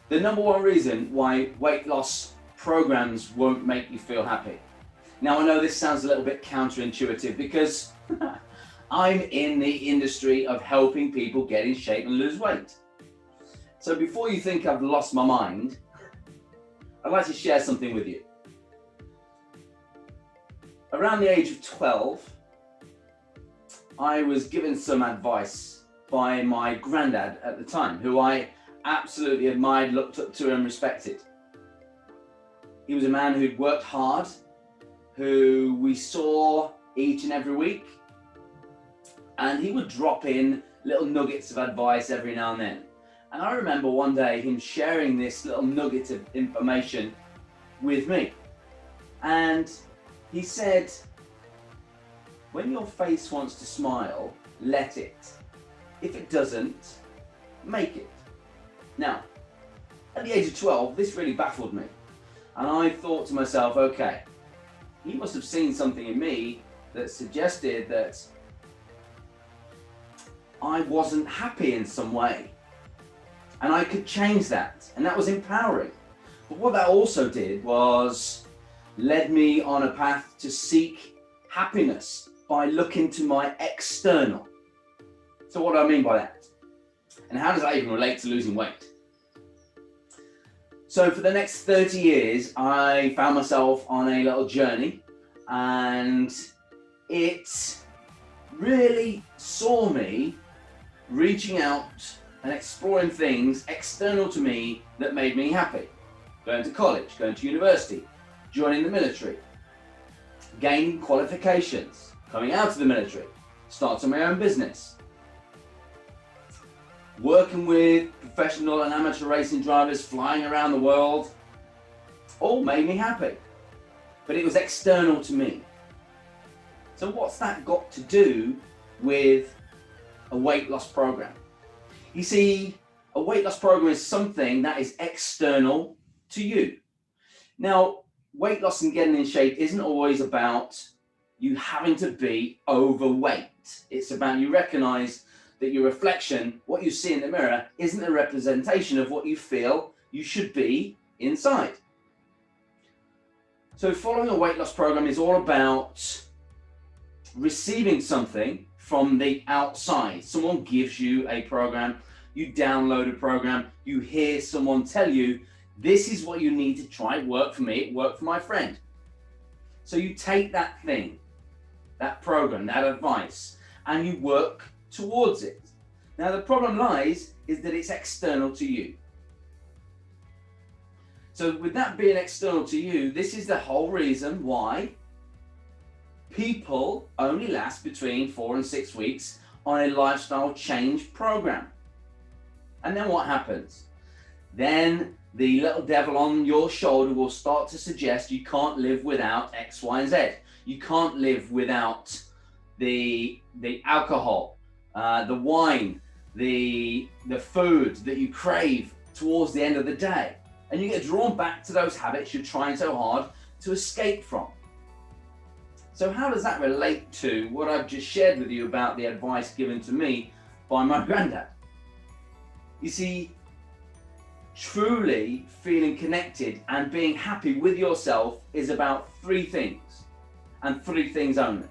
The number one reason why weight loss programs won't make you feel happy. Now, I know this sounds a little bit counterintuitive because I'm in the industry of helping people get in shape and lose weight. So before you think I've lost my mind, I'd like to share something with you. Around the age of 12, I was given some advice by my granddad at the time, who I absolutely admired, looked up to and respected. He was a man who'd worked hard, who we saw each and every week, and he would drop in little nuggets of advice every now and then. And I remember one day him sharing this little nugget of information with me. And he said, when your face wants to smile, let it. If it doesn't, make it. Now, at the age of 12, this really baffled me. And I thought to myself, okay, he must have seen something in me that suggested that I wasn't happy in some way. And I could change that. And that was empowering. But what that also did was led me on a path to seek happiness by looking to my external. So what do I mean by that? And how does that even relate to losing weight? So for the next 30 years, I found myself on a little journey, and it really saw me reaching out and exploring things external to me that made me happy. Going to college, going to university, joining the military, gaining qualifications, coming out of the military, starting my own business, working with professional and amateur racing drivers, flying around the world, all made me happy. But it was external to me. So what's that got to do with a weight loss program? You see, a weight loss program is something that is external to you. Now, weight loss and getting in shape isn't always about you having to be overweight. It's about you recognize that your reflection, what you see in the mirror, isn't a representation of what you feel you should be inside. So following a weight loss program is all about receiving something from the outside. Someone gives you a program, you download a program, you hear someone tell you, this is what you need to try. It worked for me, it worked for my friend. So you take that thing, that program, that advice, and you work towards it. Now the problem lies is that it's external to you. So with that being external to you, this is the whole reason why people only last between 4 and 6 weeks on a lifestyle change program. And then what happens? Then the little devil on your shoulder will start to suggest you can't live without X, Y, and Z. You can't live without the alcohol, the wine, the food that you crave towards the end of the day. And you get drawn back to those habits you're trying so hard to escape from. So how does that relate to what I've just shared with you about the advice given to me by my granddad? You see, truly feeling connected and being happy with yourself is about 3 things, and 3 things only.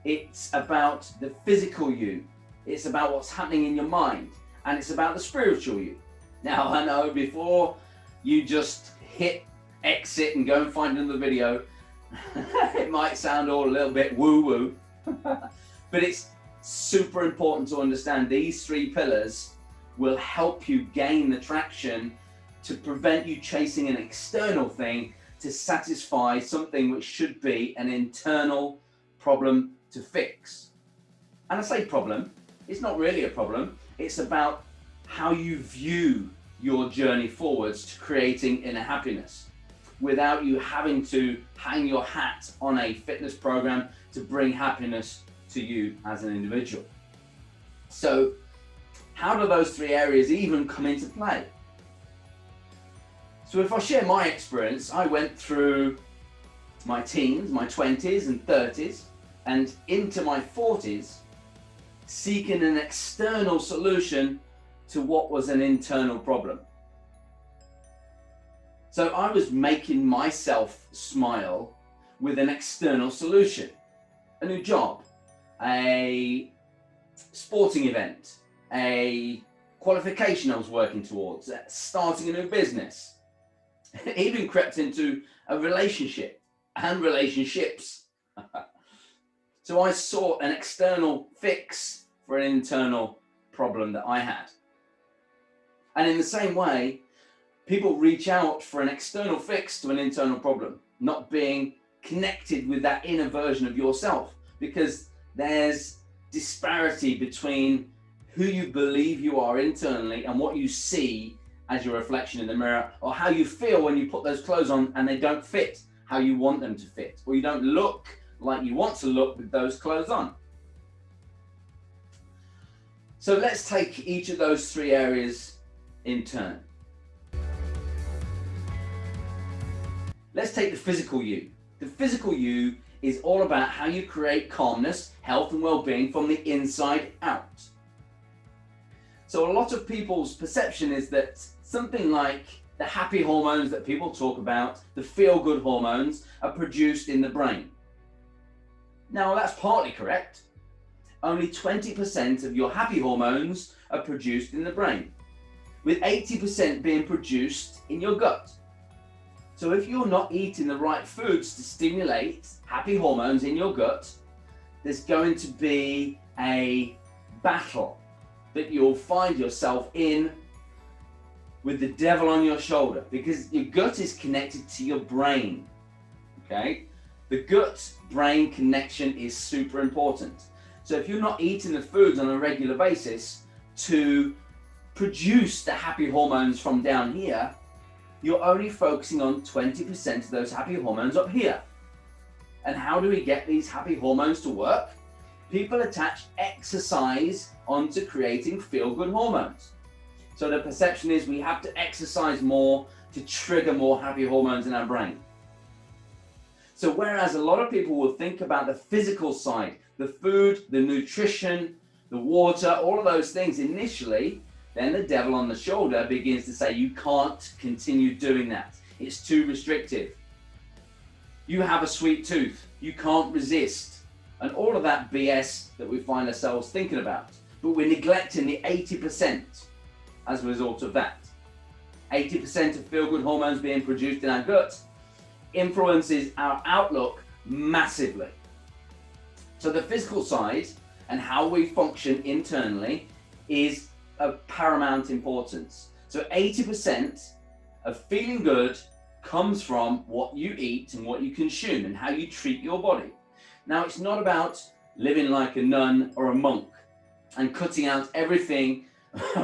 It's about the physical you, it's about what's happening in your mind, and it's about the spiritual you. Now, I know before you just hit exit and go and find another video, it might sound all a little bit woo-woo, but it's super important to understand these 3 pillars will help you gain the traction to prevent you chasing an external thing to satisfy something which should be an internal problem to fix. And I say problem, it's not really a problem. It's about how you view your journey forwards to creating inner happiness without you having to hang your hat on a fitness program to bring happiness to you as an individual. So how do those 3 areas even come into play? So if I share my experience, I went through my teens, my 20s and 30s, and into my 40s, seeking an external solution to what was an internal problem. So I was making myself smile with an external solution, a new job, a sporting event, a qualification I was working towards, starting a new business. It even crept into a relationship and relationships. So I sought an external fix for an internal problem that I had. And in the same way, people reach out for an external fix to an internal problem, not being connected with that inner version of yourself, because there's disparity between who you believe you are internally and what you see as your reflection in the mirror, or how you feel when you put those clothes on and they don't fit how you want them to fit, or you don't look like you want to look with those clothes on. So let's take each of those three areas in turn. Let's take the physical you. The physical you is all about how you create calmness, health and well-being from the inside out. So a lot of people's perception is that something like the happy hormones that people talk about, the feel-good hormones, are produced in the brain. Now that's partly correct. Only 20% of your happy hormones are produced in the brain, with 80% being produced in your gut. So if you're not eating the right foods to stimulate happy hormones in your gut, there's going to be a battle that you'll find yourself in with the devil on your shoulder, because your gut is connected to your brain, okay? The gut-brain connection is super important. So if you're not eating the foods on a regular basis to produce the happy hormones from down here, you're only focusing on 20% of those happy hormones up here. And how do we get these happy hormones to work? People attach exercise onto creating feel-good hormones. So the perception is we have to exercise more to trigger more happy hormones in our brain. So whereas a lot of people will think about the physical side, the food, the nutrition, the water, all of those things initially, then the devil on the shoulder begins to say, you can't continue doing that. It's too restrictive. You have a sweet tooth. You can't resist. And all of that BS that we find ourselves thinking about. But we're neglecting the 80% as a result of that. 80% of feel-good hormones being produced in our gut influences our outlook massively. So the physical side and how we function internally is of paramount importance. So 80% of feeling good comes from what you eat and what you consume and how you treat your body. Now, it's not about living like a nun or a monk and cutting out everything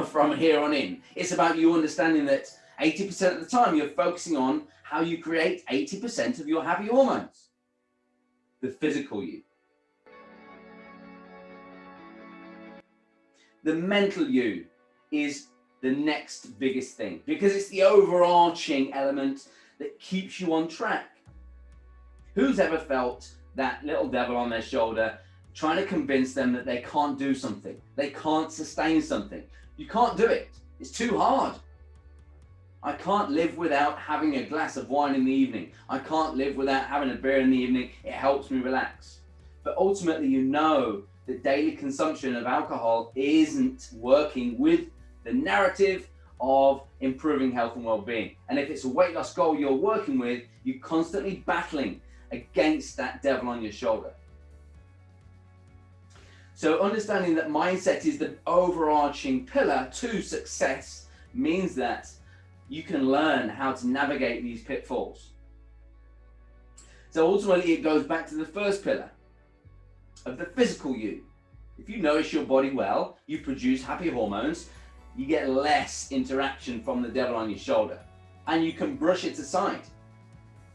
from here on in. It's about you understanding that 80% of the time you're focusing on how you create 80% of your happy hormones, the physical you. The mental you is the next biggest thing, because it's the overarching element that keeps you on track. Who's ever felt that little devil on their shoulder trying to convince them that they can't do something, they can't sustain something? You can't do it. It's too hard. I can't live without having a glass of wine in the evening. I can't live without having a beer in the evening. It helps me relax. But ultimately, you know that daily consumption of alcohol isn't working with the narrative of improving health and well-being. And if it's a weight loss goal you're working with, you're constantly battling against that devil on your shoulder. So understanding that mindset is the overarching pillar to success means that you can learn how to navigate these pitfalls. So ultimately it goes back to the first pillar of the physical you. If you nourish your body well, you produce happy hormones, you get less interaction from the devil on your shoulder, and you can brush it aside.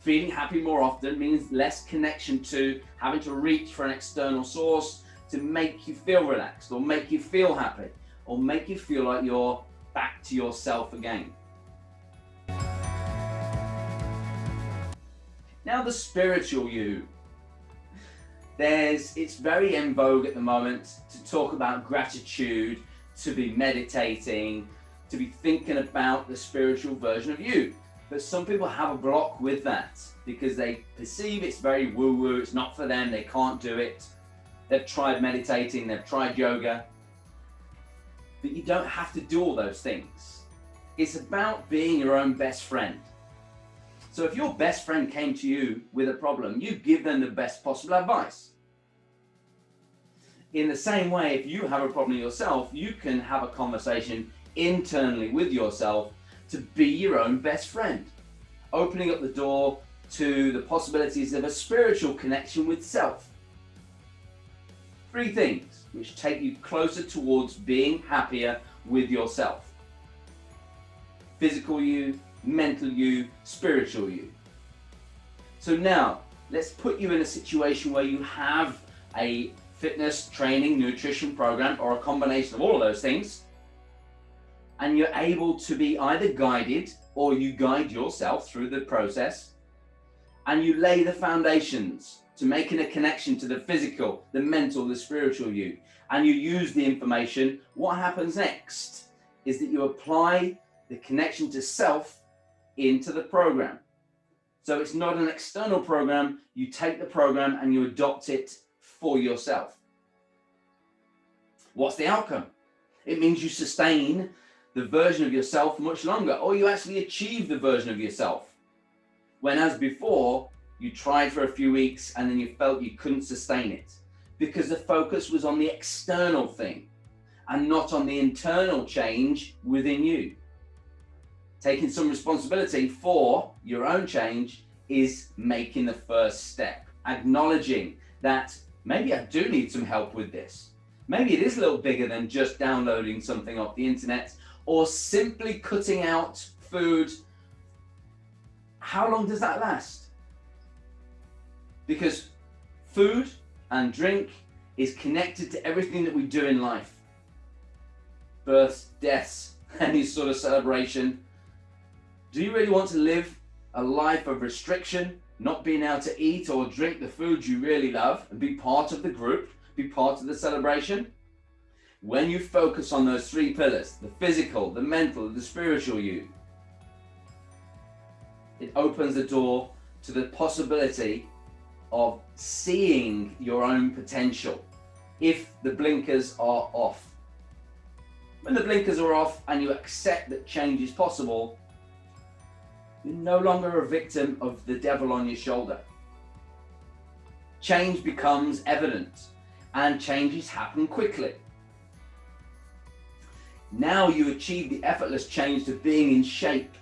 Feeling happy more often means less connection to having to reach for an external source to make you feel relaxed, or make you feel happy, or make you feel like you're back to yourself again. Now the spiritual you. It's very en vogue at the moment to talk about gratitude, to be meditating, to be thinking about the spiritual version of you. But some people have a block with that because they perceive it's very woo-woo, it's not for them, they can't do it. They've tried meditating, they've tried yoga. But you don't have to do all those things. It's about being your own best friend. So if your best friend came to you with a problem, you give them the best possible advice. In the same way, if you have a problem yourself, you can have a conversation internally with yourself to be your own best friend, opening up the door to the possibilities of a spiritual connection with self. 3 things which take you closer towards being happier with yourself. Physical you, mental you, spiritual you. So now, let's put you in a situation where you have a fitness, training, nutrition program, or a combination of all of those things, and you're able to be either guided or you guide yourself through the process, and you lay the foundations to making a connection to the physical, the mental, the spiritual you, and you use the information. What happens next is that you apply the connection to self into the program. So it's not an external program, you take the program and you adopt it for yourself. What's the outcome? It means you sustain the version of yourself much longer, or you actually achieve the version of yourself. When as before, you tried for a few weeks and then you felt you couldn't sustain it because the focus was on the external thing and not on the internal change within you. Taking some responsibility for your own change is making the first step, acknowledging that maybe I do need some help with this. Maybe it is a little bigger than just downloading something off the internet or simply cutting out food. How long does that last? Because food and drink is connected to everything that we do in life. Births, deaths, any sort of celebration. Do you really want to live a life of restriction, not being able to eat or drink the food you really love and be part of the group, be part of the celebration? When you focus on those 3 pillars, the physical, the mental, the spiritual you, it opens the door to the possibility of seeing your own potential if the blinkers are off. When the blinkers are off and you accept that change is possible, you're no longer a victim of the devil on your shoulder. Change becomes evident and changes happen quickly. Now you achieve the effortless change to being in shape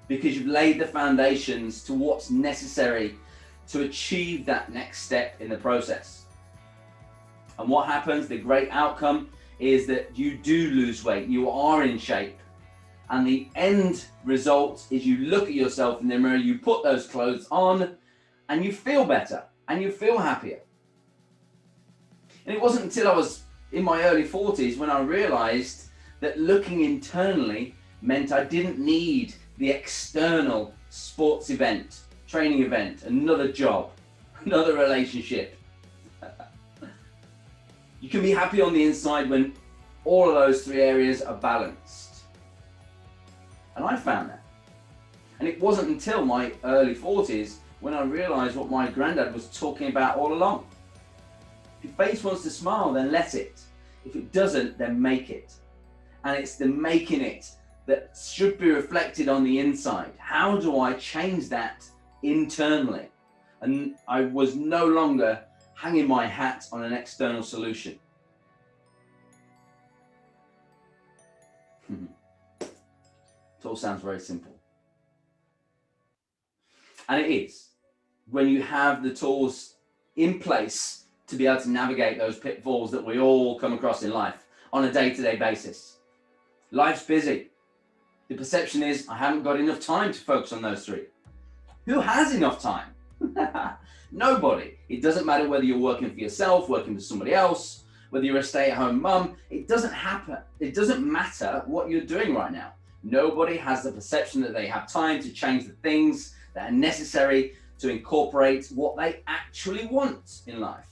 because you've laid the foundations to what's necessary to achieve that next step in the process. And what happens, the great outcome, is that you do lose weight, you are in shape. And the end result is you look at yourself in the mirror, you put those clothes on, and you feel better, and you feel happier. And it wasn't until I was in my early 40s when I realized that looking internally meant I didn't need the external sports event, training event, another job, another relationship. You can be happy on the inside when all of those 3 areas are balanced. And I found that. And it wasn't until my early 40s when I realized what my granddad was talking about all along. If your face wants to smile, then let it. If it doesn't, then make it. And it's the making it that should be reflected on the inside. How do I change that internally? And I was no longer hanging my hat on an external solution. It all sounds very simple. And it is. When you have the tools in place to be able to navigate those pitfalls that we all come across in life on a day-to-day basis. Life's busy. The perception is, I haven't got enough time to focus on those 3. Who has enough time? Nobody. It doesn't matter whether you're working for yourself, working for somebody else, whether you're a stay-at-home mum. It doesn't happen. It doesn't matter what you're doing right now. Nobody has the perception that they have time to change the things that are necessary to incorporate what they actually want in life.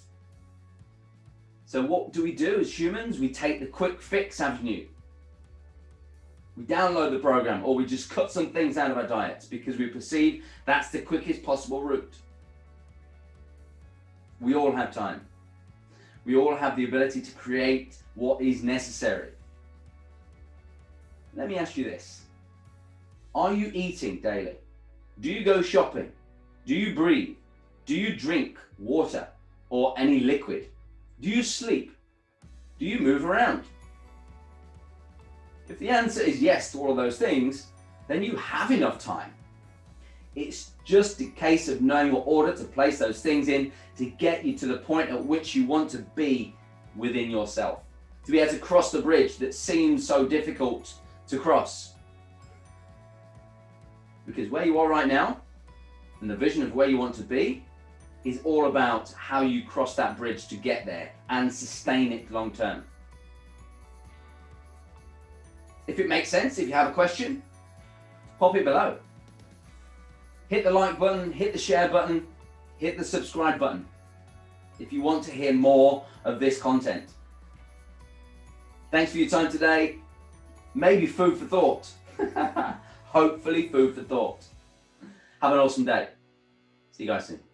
So what do we do as humans? We take the quick fix avenue. We download the program, or we just cut some things out of our diets because we perceive that's the quickest possible route. We all have time. We all have the ability to create what is necessary. Let me ask you this. Are you eating daily? Do you go shopping? Do you breathe? Do you drink water or any liquid? Do you sleep? Do you move around? If the answer is yes to all of those things, then you have enough time. It's just a case of knowing what order to place those things in to get you to the point at which you want to be within yourself, to be able to cross the bridge that seems so difficult to cross. Because where you are right now and the vision of where you want to be is all about how you cross that bridge to get there and sustain it long term. If it makes sense, if you have a question, pop it below. Hit the like button, hit the share button, hit the subscribe button if you want to hear more of this content. Thanks for your time today. Maybe food for thought. Hopefully food for thought. Have an awesome day. See you guys soon.